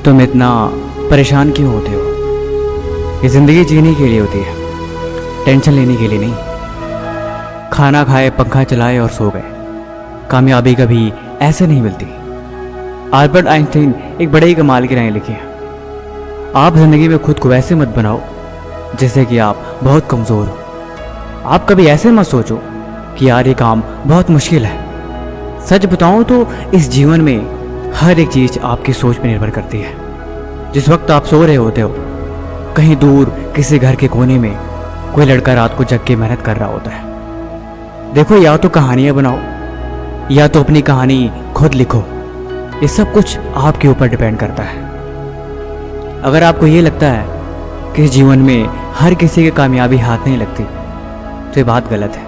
तुम इतना परेशान क्यों होते हो? ये ज़िंदगी जीने के लिए होती है, टेंशन लेने के लिए नहीं। खाना खाए, पंखा चलाए और सो गए। कामयाबी कभी ऐसे नहीं मिलती। अल्बर्ट आइंस्टीन एक बड़े ही कमाल की राय लिखी है, आप ज़िंदगी में खुद को वैसे मत बनाओ जैसे कि आप बहुत कमज़ोर हो। आप कभी ऐसे मत सोचो कि यार ये काम बहुत मुश्किल है। सच बताऊं तो इस जीवन में हर एक चीज़ आपकी सोच पर निर्भर करती है। जिस वक्त आप सो रहे होते हो, कहीं दूर किसी घर के कोने में कोई लड़का रात को जग के मेहनत कर रहा होता है। देखो, या तो कहानियां बनाओ या तो अपनी कहानी खुद लिखो। ये सब कुछ आपके ऊपर डिपेंड करता है। अगर आपको ये लगता है कि जीवन में हर किसी की कामयाबी हाथ नहीं लगती तो ये बात गलत है।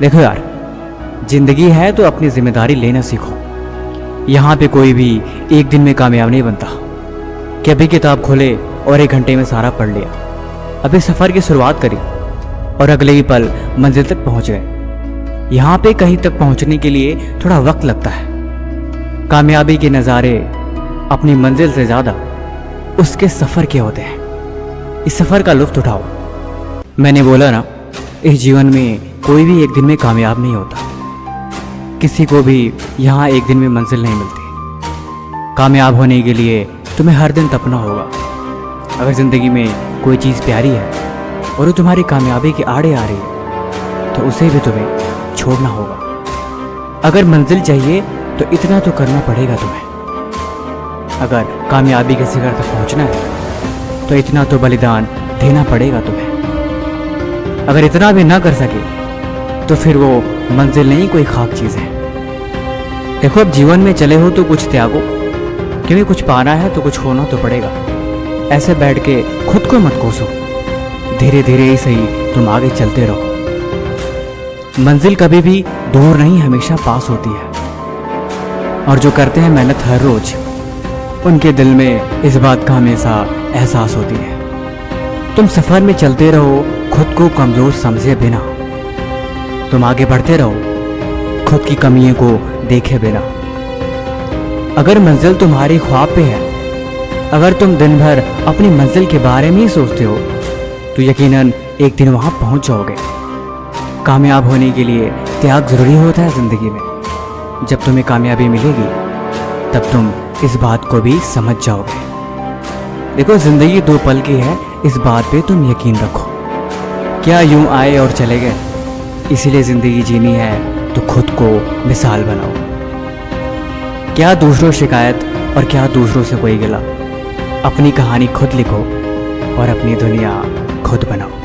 देखो यार, जिंदगी है तो अपनी जिम्मेदारी लेना सीखो। यहाँ पे कोई भी एक दिन में कामयाब नहीं बनता कि अभी किताब खोले और 1 घंटे में सारा पढ़ लिया। अभी सफ़र की शुरुआत करी और अगले ही पल मंजिल तक पहुँच गए। यहाँ पे कहीं तक पहुँचने के लिए थोड़ा वक्त लगता है। कामयाबी के नज़ारे अपनी मंजिल से ज़्यादा उसके सफ़र के होते हैं। इस सफ़र का लुत्फ़ उठाओ। मैंने बोला ना, इस जीवन में कोई भी एक दिन में कामयाब नहीं होता। किसी को भी यहाँ एक दिन में मंजिल नहीं मिलती। कामयाब होने के लिए तुम्हें हर दिन तपना होगा। अगर ज़िंदगी में कोई चीज़ प्यारी है और वो तुम्हारी कामयाबी के आड़े आ रही है तो उसे भी तुम्हें छोड़ना होगा। अगर मंजिल चाहिए तो इतना तो करना पड़ेगा तुम्हें। अगर कामयाबी के शिखर तक पहुँचना है तो इतना तो बलिदान देना पड़ेगा तुम्हें। अगर इतना भी ना कर सके तो फिर वो मंजिल नहीं, कोई खाक चीज़ है। देखो, अब जीवन में चले हो तो कुछ त्यागो, क्योंकि कुछ पाना है तो कुछ खोना तो पड़ेगा। ऐसे बैठ के खुद को मत कोसो। धीरे धीरे ही सही तुम आगे चलते रहो। मंजिल कभी भी दूर नहीं, हमेशा पास होती है। और जो करते हैं मेहनत हर रोज, उनके दिल में इस बात का हमेशा एहसास होती है। तुम सफ़र में चलते रहो, खुद को कमज़ोर समझे बिना। तुम आगे बढ़ते रहो, खुद की कमियों को देखे बिना। अगर मंजिल तुम्हारे ख्वाब पे है, अगर तुम दिन भर अपनी मंजिल के बारे में ही सोचते हो तो यकीनन एक दिन वहाँ पहुँच जाओगे। कामयाब होने के लिए त्याग ज़रूरी होता है ज़िंदगी में। जब तुम्हें कामयाबी मिलेगी तब तुम इस बात को भी समझ जाओगे। देखो, ज़िंदगी 2 पल की है, इस बात पे तुम यकीन रखो। क्या यूं आए और चले गए? इसीलिए ज़िंदगी जीनी है तो खुद को मिसाल बनाओ। क्या दूसरों शिकायत और क्या दूसरों से कोई गिला। अपनी कहानी खुद लिखो और अपनी दुनिया खुद बनाओ।